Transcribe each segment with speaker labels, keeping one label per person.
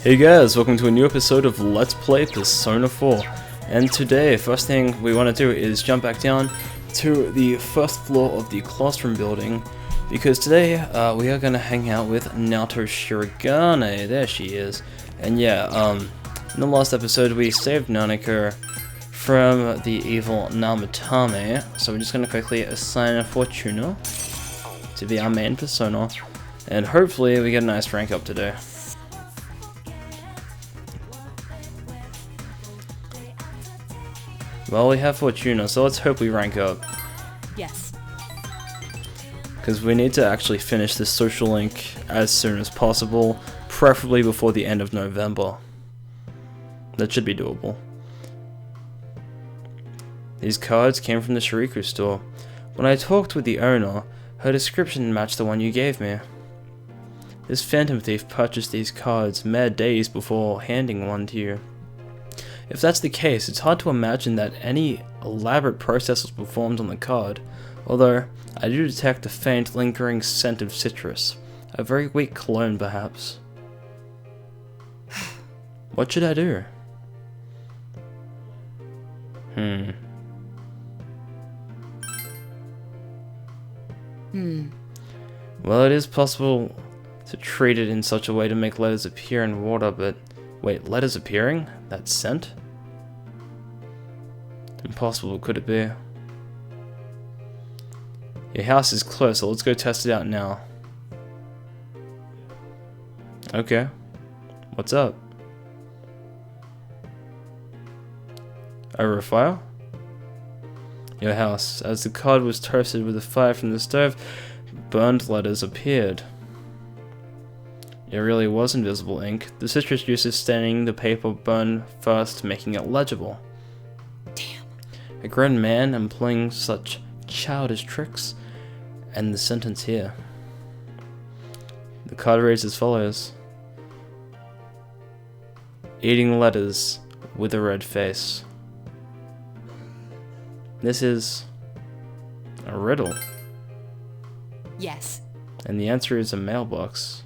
Speaker 1: Hey guys, welcome to a new episode of Let's Play Persona 4. And today, first thing we want to do is jump back down to the first floor of the classroom building, because today we are going to hang out with Naoto Shirogane. There she is. And yeah, in the last episode we saved Nanako from the evil Namatame, so we're just going to quickly assign a Fortuna to be our main persona, and hopefully we get a nice rank up today. Well, we have Fortuna, so let's hope we rank up.
Speaker 2: Yes.
Speaker 1: Because we need to actually finish this social link as soon as possible, preferably before the end of November. That should be doable. These cards came from the Shiriku store. When I talked with the owner, her description matched the one you gave me. This phantom thief purchased these cards mere days before handing one to you. If that's the case, it's hard to imagine that any elaborate process was performed on the card, although I do detect a faint, lingering scent of citrus. A very weak cologne, perhaps. What should I do? Well, it is possible to treat it in such a way to make letters appear in water, but... Wait, letters appearing? That scent? Impossible, could it be? Your house is close, so let's go test it out now. Okay. What's up? Over a fire? Your house. As the card was toasted with the fire from the stove, burned letters appeared. It really was invisible ink. The citrus juices staining the paper burned first, making it legible.
Speaker 2: Damn.
Speaker 1: A grown man employing such childish tricks, and the sentence here. The card reads as follows. Eating letters with a red face. This is a riddle.
Speaker 2: Yes.
Speaker 1: And the answer is a mailbox.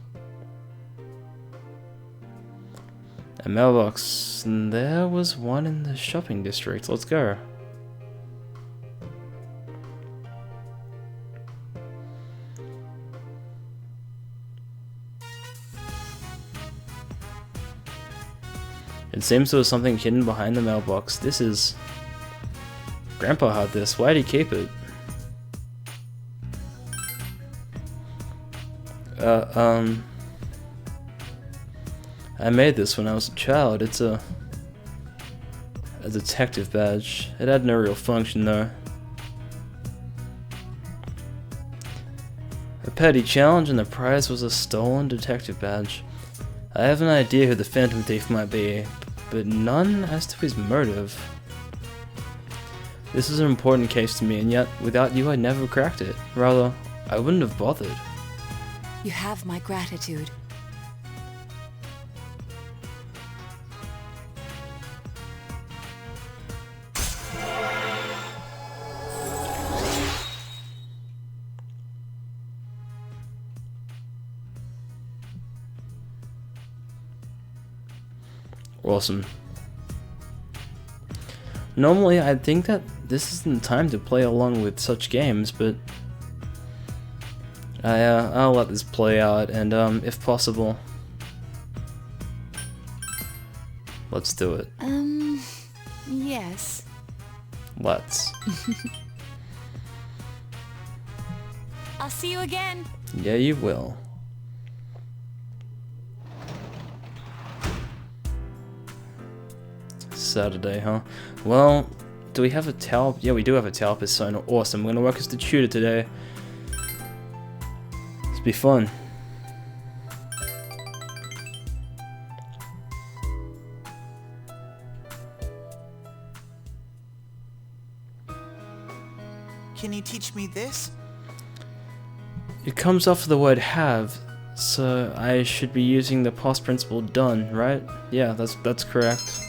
Speaker 1: A mailbox, and there was one in the shopping district. Let's go. It seems there was something hidden behind the mailbox. This is... Grandpa had this. Why'd he keep it? I made this when I was a child. It's a detective badge. It had no real function though. A petty challenge and the prize was a stolen detective badge. I have an idea who the phantom thief might be, but none as to his motive. This is an important case to me, and yet without you I'd never cracked it. Rather, I wouldn't have bothered.
Speaker 2: You have my gratitude.
Speaker 1: Awesome. Normally, I'd think that this isn't the time to play along with such games, but I'll let this play out, and if possible, let's do it.
Speaker 2: Yes.
Speaker 1: Let's.
Speaker 2: I'll see you again.
Speaker 1: Yeah, you will. Saturday, huh? Well, do we have a towel? Yeah, we do have a towel persona. Awesome. We're gonna work as the tutor today. This will be fun.
Speaker 3: Can you teach me this?
Speaker 1: It comes off the word have, so I should be using the past participle done, right? Yeah, that's correct.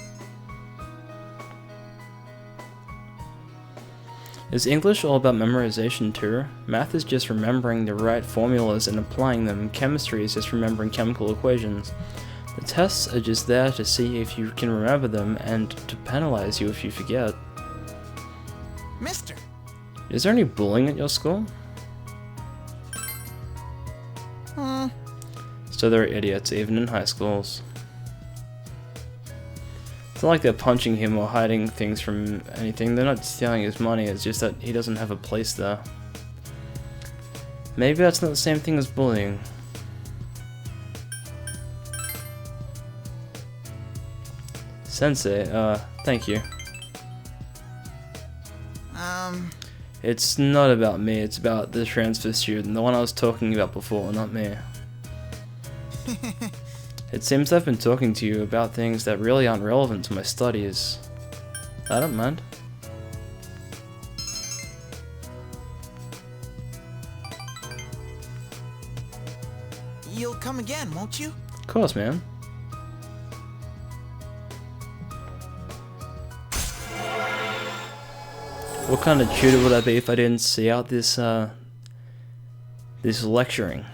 Speaker 1: Is English all about memorization too? Math is just remembering the right formulas and applying them. Chemistry is just remembering chemical equations. The tests are just there to see if you can remember them and to penalize you if you forget.
Speaker 3: Mister.
Speaker 1: Is there any bullying at your school? So they're idiots, even in high schools. It's not like they're punching him or hiding things from anything. They're not stealing his money, it's just that he doesn't have a place there. Maybe that's not the same thing as bullying. Sensei, thank you. It's not about me, it's about the transfer student, the one I was talking about before, not me. It seems I've been talking to you about things that really aren't relevant to my studies. I don't mind.
Speaker 3: You'll come again, won't you?
Speaker 1: Of course, man. What kind of tutor would I be if I didn't see out this, this lecturing?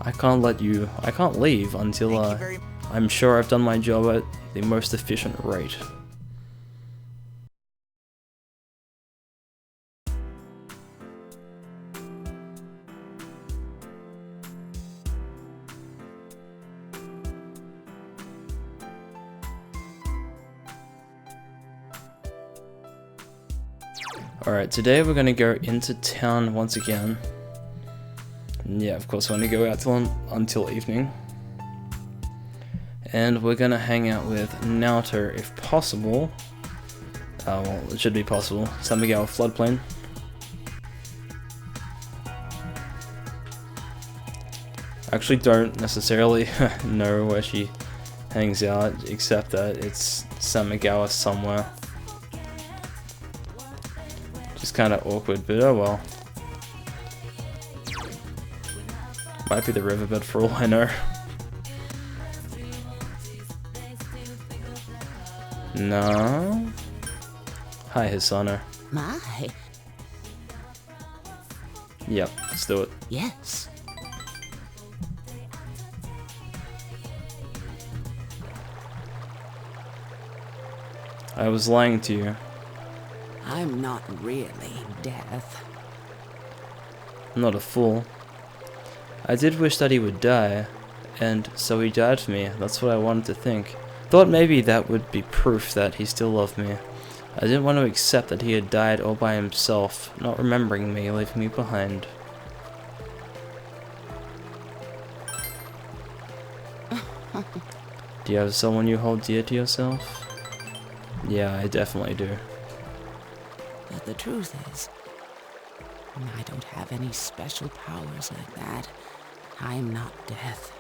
Speaker 1: I can't leave until, I'm sure I've done my job at the most efficient rate. Alright, today we're gonna go into town once again. And yeah, of course, we're gonna go out until evening. And we're gonna hang out with Naoto if possible. Well, it should be possible. San Miguel floodplain. I actually don't necessarily know where she hangs out, except that it's San Miguel somewhere. Just kind of awkward, but oh well. Might be the riverbed for all I know. No. Hi, Hisano.
Speaker 4: My,
Speaker 1: Yep, let's do it.
Speaker 4: yes.
Speaker 1: I was lying to you.
Speaker 4: I'm not really death.
Speaker 1: I'm not a fool. I did wish that he would die, and so he died for me. That's what I wanted to think. Thought maybe that would be proof that he still loved me. I didn't want to accept that he had died all by himself, not remembering me, leaving me behind. Do you have someone you hold dear to yourself? Yeah, I definitely do.
Speaker 4: But the truth is, I don't have any special powers like that. I'm not death.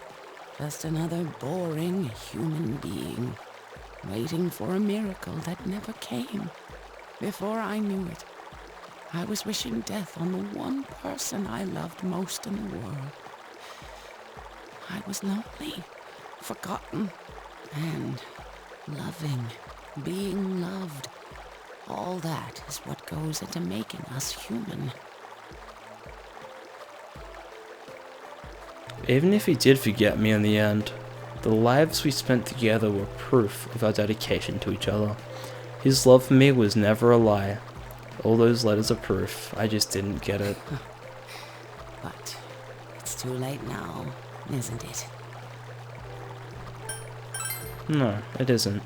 Speaker 4: Just another boring human being, waiting for a miracle that never came. Before I knew it, I was wishing death on the one person I loved most in the world. I was lonely, forgotten, and loving, being loved. All that is what goes into making us human.
Speaker 1: Even if he did forget me in the end, the lives we spent together were proof of our dedication to each other. His love for me was never a lie. All those letters are proof. I just didn't get it.
Speaker 4: But it's too late now, isn't it?
Speaker 1: No, it isn't.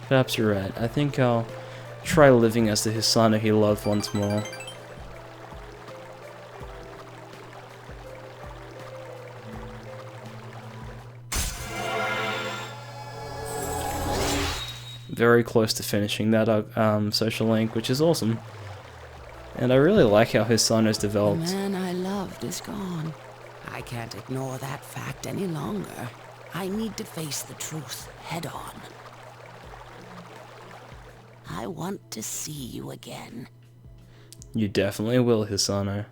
Speaker 1: Perhaps you're right. I think I'll try living as the Hisano he loved once more. Very close to finishing that social link, which is awesome. And I really like how Hisano's
Speaker 4: The
Speaker 1: developed.
Speaker 4: man I loved is gone. I can't ignore that fact any longer. I need to face the truth head on. I want to see you again.
Speaker 1: You definitely will, Hisano.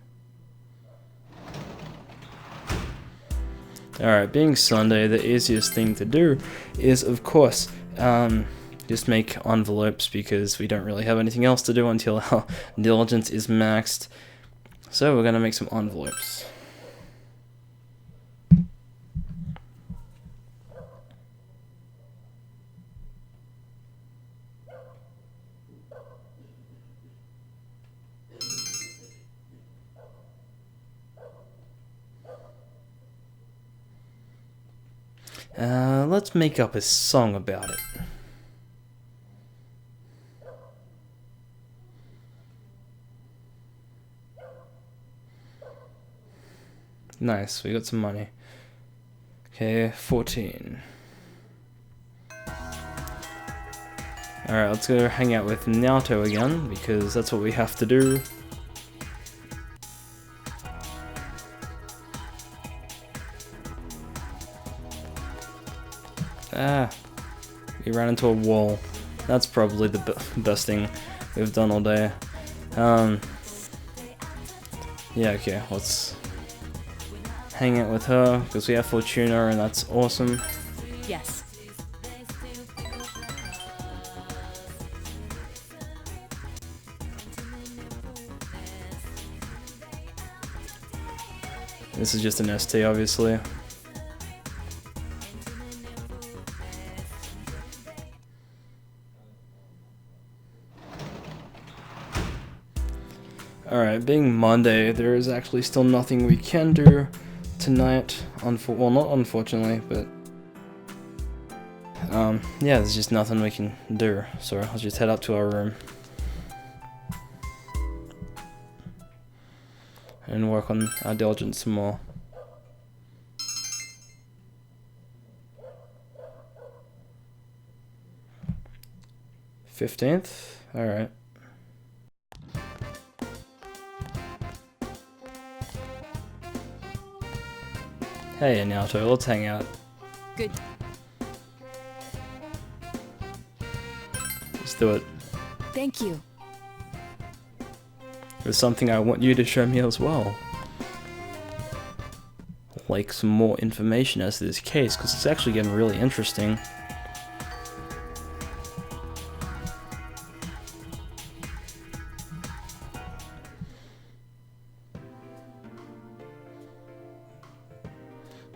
Speaker 1: Alright, being Sunday, the easiest thing to do is, of course, just make envelopes because we don't really have anything else to do until our diligence is maxed. So we're gonna make some envelopes. Let's make up a song about it. Nice, we got some money. Okay, 14. Alright, let's go hang out with Naoto again, because that's what we have to do. Ah, we ran into a wall. That's probably the best thing we've done all day. Yeah, okay, let's hang out with her, because we have Fortuna, and that's awesome.
Speaker 2: Yes.
Speaker 1: This is just an ST, obviously. Alright, being Monday, there is actually still nothing we can do tonight. Well, not unfortunately, but yeah, there's just nothing we can do. So I'll just head up to our room and work on our diligence some more. $15th? Alright. Hey Naoto, let's hang out.
Speaker 2: Good.
Speaker 1: Let's do it.
Speaker 2: Thank you.
Speaker 1: There's something I want you to show me as well. Like some more information as to this case, because it's actually getting really interesting.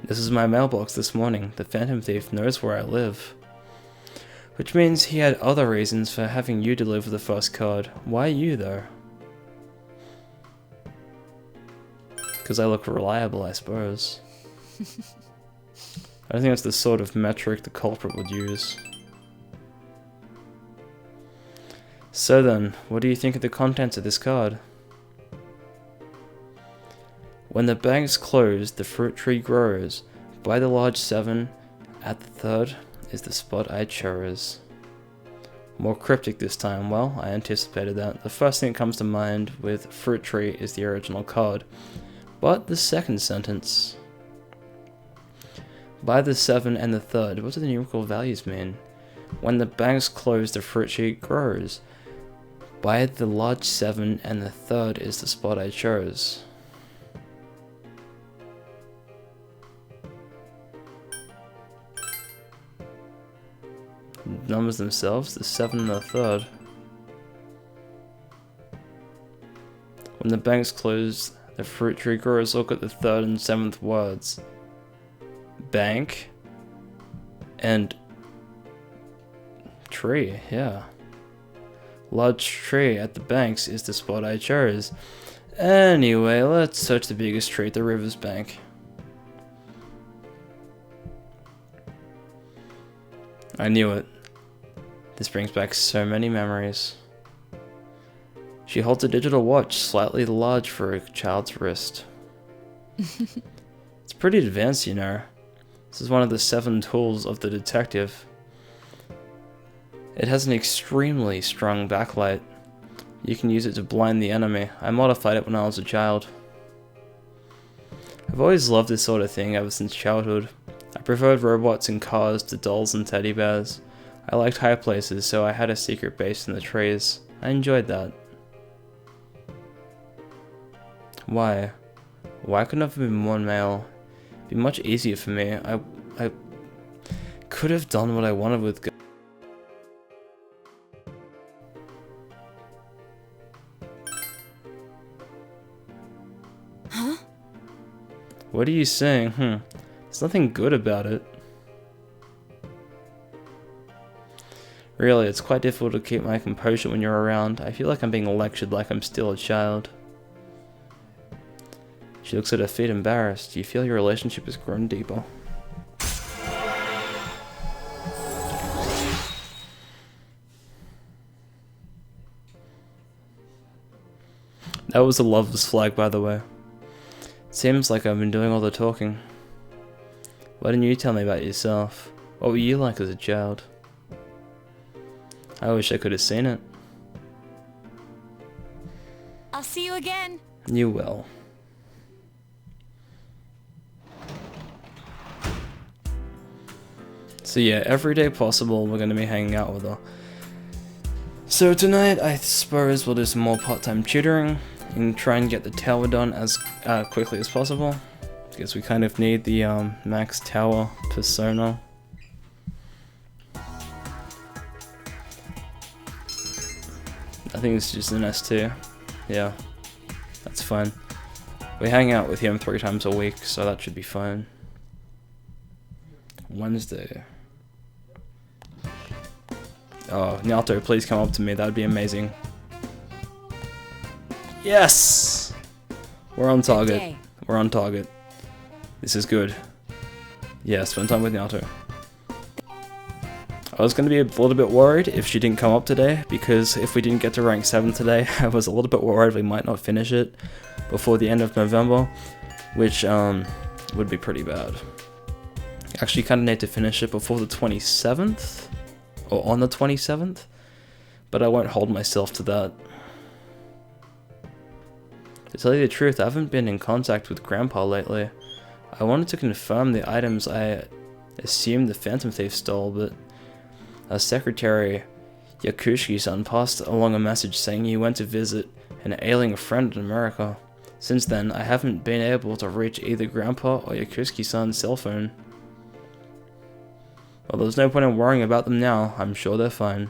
Speaker 1: This is my mailbox this morning. The Phantom Thief knows where I live. Which means he had other reasons for having you deliver the first card. Why you, though? Because I look reliable, I suppose. I don't think that's the sort of metric the culprit would use. So then, what do you think of the contents of this card? When the bank's closed, the fruit tree grows. By the large 7, at the third, is the spot I chose. More cryptic this time. Well, I anticipated that. The first thing that comes to mind with fruit tree is the original card. But the second sentence. By the 7 and the third, what do the numerical values mean? When the bank's closed, the fruit tree grows. By the large 7 and the third is the spot I chose. Numbers themselves, the 7 and the third. When the bank's closed, the fruit tree grows. Look at the 3rd and 7th words. Bank and tree, yeah. Large tree at the banks is the spot I chose. Anyway, let's search the biggest tree at the river's bank. I knew it. This brings back so many memories. She holds a digital watch, slightly large for a child's wrist. It's pretty advanced, you know. This is one of the 7 tools of the detective. It has an extremely strong backlight. You can use it to blind the enemy. I modified it when I was a child. I've always loved this sort of thing ever since childhood. I preferred robots and cars to dolls and teddy bears. I liked high places, so I had a secret base in the trees. I enjoyed that. Why? Why couldn't I have been one male? It'd be much easier for me. I could have done what I wanted with
Speaker 2: Huh?
Speaker 1: What are you saying? There's nothing good about it. Really, it's quite difficult to keep my composure when you're around. I feel like I'm being lectured like I'm still a child. She looks at her feet embarrassed. Do you feel your relationship has grown deeper? That was a lover's flag, by the way. Seems like I've been doing all the talking. Why didn't you tell me about yourself? What were you like as a child? I wish I could have seen it.
Speaker 2: I'll see you again.
Speaker 1: You will. So yeah, every day possible we're going to be hanging out with her. So tonight I suppose we'll do some more part-time tutoring and try and get the tower done as quickly as possible, because we kind of need the max tower persona. I think it's just an S2. Yeah, that's fine. We hang out with him 3 times a week, so that should be fine. Wednesday. Oh, Naoto, please come up to me. That would be amazing. Yes! We're on target.
Speaker 2: Okay.
Speaker 1: We're on target. This is good. Yeah, spend time with Naoto. I was going to be a little bit worried if she didn't come up today, because if we didn't get to rank 7 today, I was a little bit worried we might not finish it before the end of November, which would be pretty bad. Actually, kind of need to finish it before the 27th, or on the 27th, but I won't hold myself to that. To tell you the truth, I haven't been in contact with Grandpa lately. I wanted to confirm the items I assumed the Phantom Thief stole, but our secretary, Yakushi-san, passed along a message saying he went to visit an ailing friend in America. Since then, I haven't been able to reach either Grandpa or Yakushi-san's cell phone. Well, there's no point in worrying about them now. I'm sure they're fine.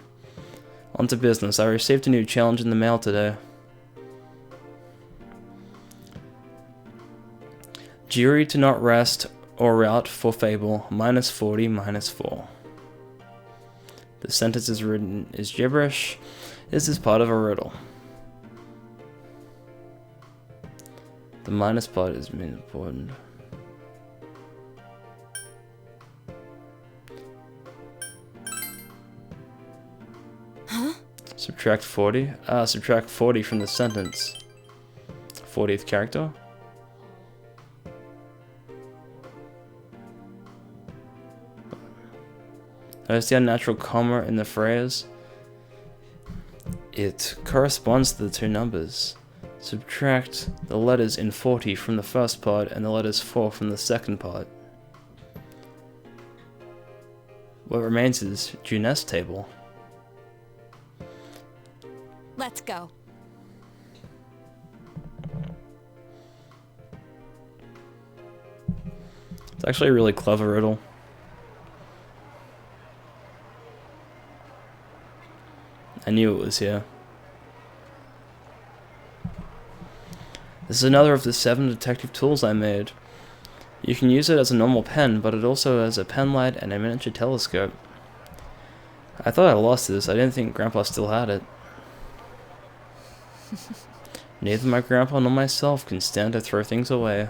Speaker 1: On to business. I received a new challenge in the mail today. Jury to not rest or route for Fable, -40, -4. The sentence is written is gibberish. This is part of a riddle. The minus part is important.
Speaker 2: Huh?
Speaker 1: Subtract 40? Subtract 40 from the sentence. 40th character? Notice the unnatural comma in the phrase. It corresponds to the 2 numbers. Subtract the letters in 40 from the first part and the letters 4 from the second part. What remains is Junet's table.
Speaker 2: Let's go.
Speaker 1: It's actually a really clever riddle. I knew it was here. This is another of the 7 detective tools I made. You can use it as a normal pen, but it also has a pen light and a miniature telescope. I thought I lost this. I didn't think Grandpa still had it. Neither my grandpa nor myself can stand to throw things away.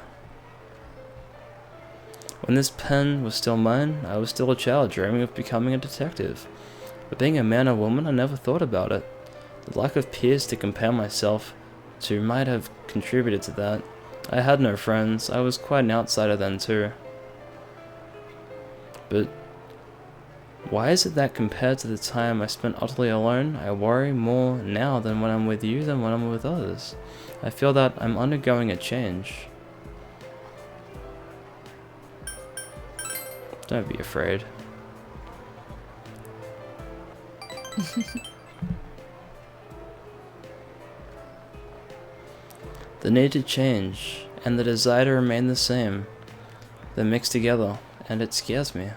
Speaker 1: When this pen was still mine, I was still a child dreaming of becoming a detective. But being a man or woman, I never thought about it. The lack of peers to compare myself to might have contributed to that. I had no friends. I was quite an outsider then too. But why is it that compared to the time I spent utterly alone, I worry more now than when I'm with you than when I'm with others? I feel that I'm undergoing a change. Don't be afraid. The need to change and the desire to remain the same, they're mixed together, and it scares me.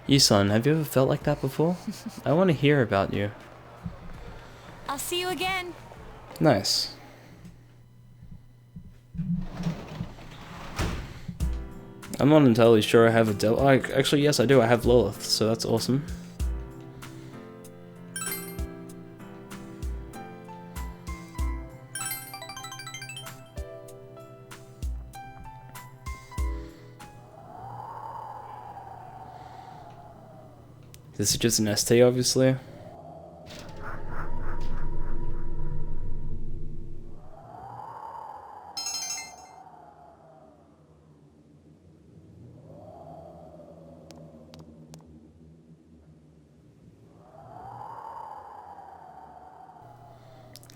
Speaker 1: Yi-san, have you ever felt like that before? I want to hear about you.
Speaker 2: I'll see you again.
Speaker 1: Nice. I'm not entirely sure I have a devil. Actually, yes, I do. I have Lilith, so that's awesome. This is just an ST, obviously.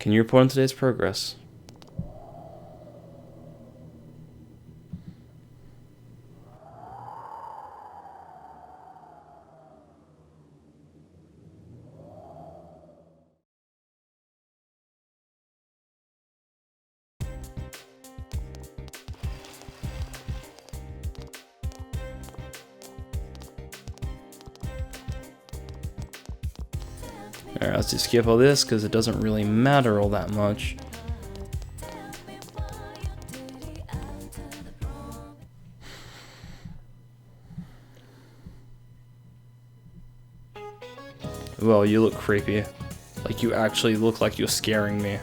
Speaker 1: Can you report on today's progress? Alright, let's just skip all this because it doesn't really matter all that much. Well, you look creepy. Like you actually look like you're scaring me.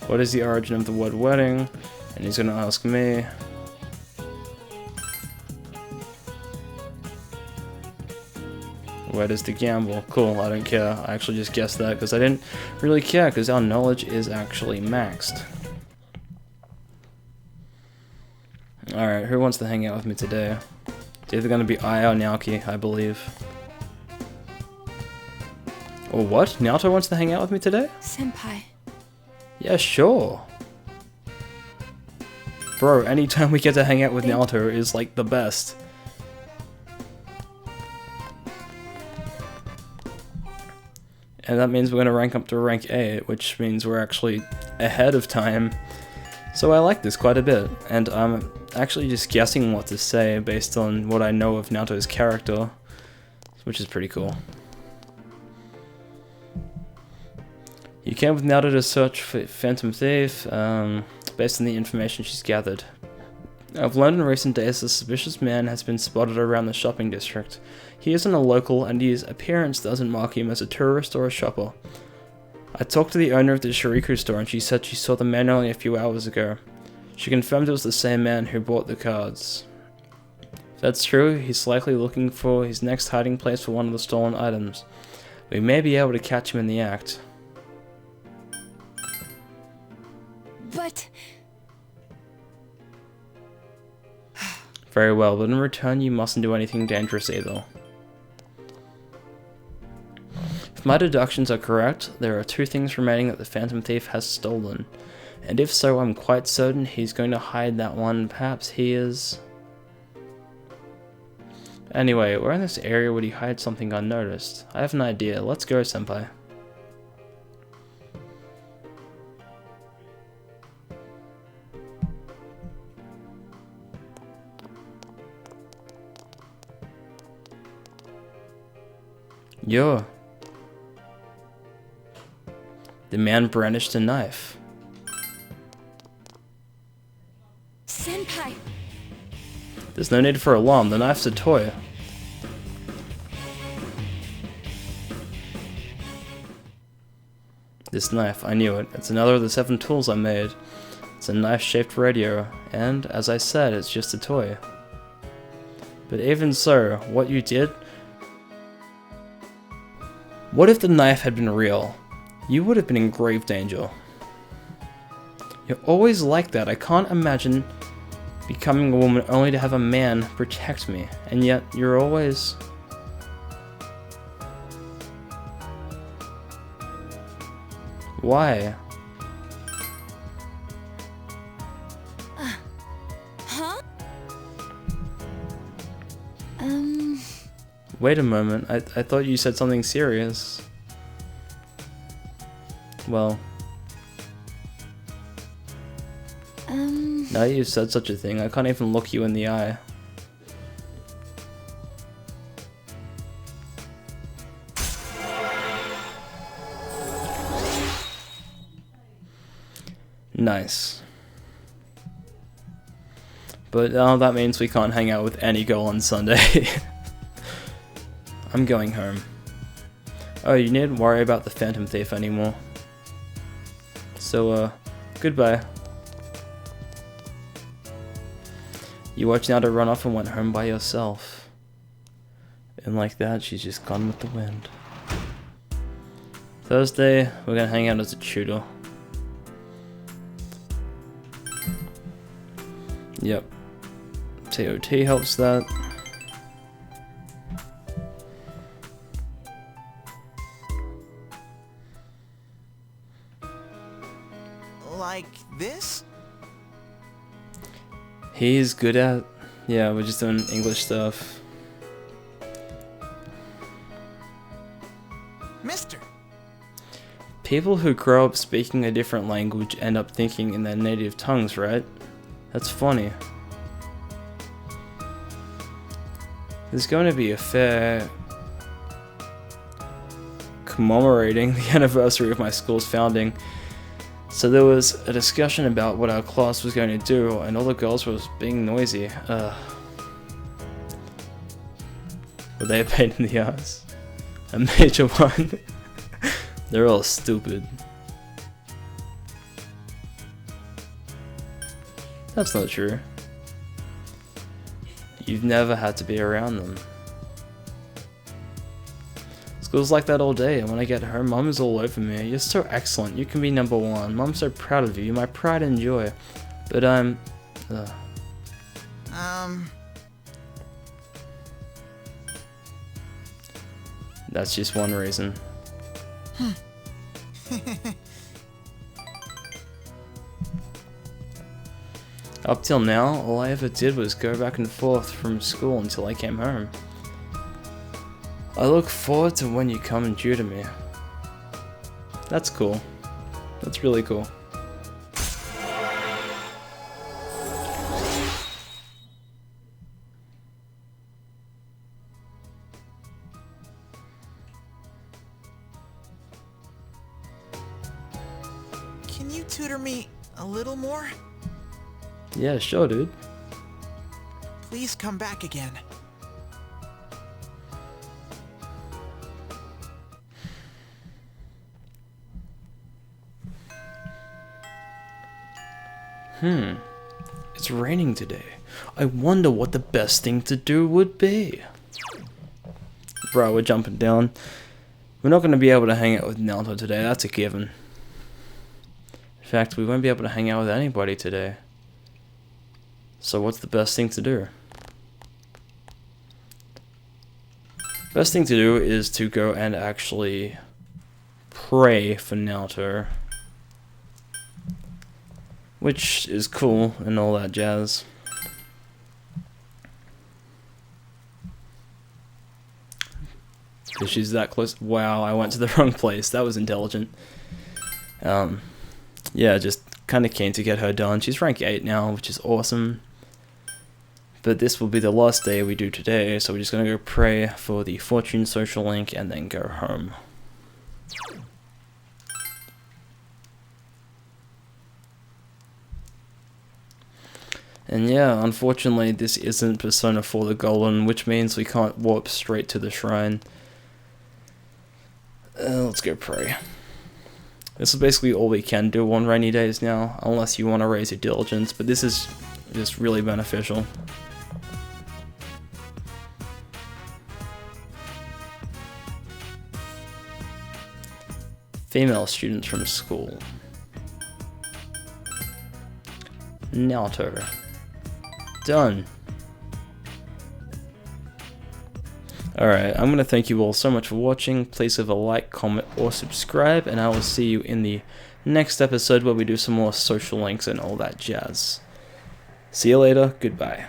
Speaker 1: What is the origin of the word wedding? And he's gonna ask me. Where does the gamble? Cool, I don't care. I actually just guessed that because I didn't really care because our knowledge is actually maxed. Alright, who wants to hang out with me today? It's either gonna be I or Naoki, I believe. Or what? Naoto wants to hang out with me today?
Speaker 2: Senpai.
Speaker 1: Yeah, sure. Bro, anytime we get to hang out with Naoto is like the best. And that means we're going to rank up to rank 8, which means we're actually ahead of time. So I like this quite a bit, and I'm actually just guessing what to say based on what I know of Naoto's character, which is pretty cool. You came with Naoto to search for Phantom Thief, based on the information she's gathered. I've learned in recent days a suspicious man has been spotted around the shopping district. He isn't a local, and his appearance doesn't mark him as a tourist or a shopper. I talked to the owner of the Shuriku store, and she said she saw the man only a few hours ago. She confirmed it was the same man who bought the cards. If that's true, he's likely looking for his next hiding place for one of the stolen items. We may be able to catch him in the act.
Speaker 2: But...
Speaker 1: Very well, but in return you mustn't do anything dangerous either. If my deductions are correct, there are 2 things remaining that the Phantom Thief has stolen. And if so, I'm quite certain he's going to hide that one. Perhaps he is... Anyway, where in this area would he hide something unnoticed? I have an idea. Let's go, senpai. Yo. The man brandished a knife.
Speaker 2: Senpai!
Speaker 1: There's no need for alarm, the knife's a toy. This knife, I knew it. It's another of the 7 tools I made. It's a knife-shaped radio, and, as I said, it's just a toy. But even so, what you did... What if the knife had been real? You would have been in grave danger. You're always like that. I can't imagine becoming a woman only to have a man protect me. And yet, you're always... Why?
Speaker 2: Huh?
Speaker 1: Wait a moment, I thought you said something serious. Well... Now you've said such a thing, I can't even look you in the eye. Nice. But that means we can't hang out with any girl on Sunday. I'm going home. Oh, you needn't worry about the Phantom Thief anymore. So, goodbye. You watched Naoto run off and went home by yourself. And like that, she's just gone with the wind. Thursday, we're gonna hang out as a tutor. Yep. TOT helps that.
Speaker 3: Like this?
Speaker 1: He's good at... Yeah, we're just doing English stuff.
Speaker 3: Mister!
Speaker 1: People who grow up speaking a different language end up thinking in their native tongues, right? That's funny. There's going to be a fair commemorating the anniversary of my school's founding. So there was a discussion about what our class was going to do, and all the girls were being noisy. Were they a pain in the ass? A major one? They're all stupid. That's not true. You've never had to be around them. School's like that all day, and when I get home, Mum is all over me. You're so excellent, you can be number one. Mum's so proud of you, you're my pride and joy. But I'm... That's just one reason. Up till now, all I ever did was go back and forth from school until I came home. I look forward to when you come and tutor me. That's cool. That's really cool.
Speaker 3: Can you tutor me a little more?
Speaker 1: Yeah, sure, dude.
Speaker 3: Please come back again.
Speaker 1: It's raining today. I wonder what the best thing to do would be. Bro, we're jumping down. We're not going to be able to hang out with Naruto today, that's a given. In fact, we won't be able to hang out with anybody today. So what's the best thing to do? Best thing to do is to go and actually pray for Naruto. Which is cool and all that jazz. Because she's that close. Wow, I went to the wrong place. That was intelligent. Yeah, just kind of keen to get her done. She's rank 8 now, which is awesome. But this will be the last day we do today, so we're just going to go pray for the Fortune social link and then go home. And yeah, unfortunately this isn't Persona 4 the Golden, which means we can't warp straight to the shrine. Let's go pray. This is basically all we can do on rainy days now, unless you want to raise your diligence, but this is just really beneficial. Female students from school. Naruto. Done. Alright, I'm going to thank you all so much for watching. Please leave a like, comment, or subscribe, and I will see you in the next episode where we do some more social links and all that jazz. See you later, goodbye.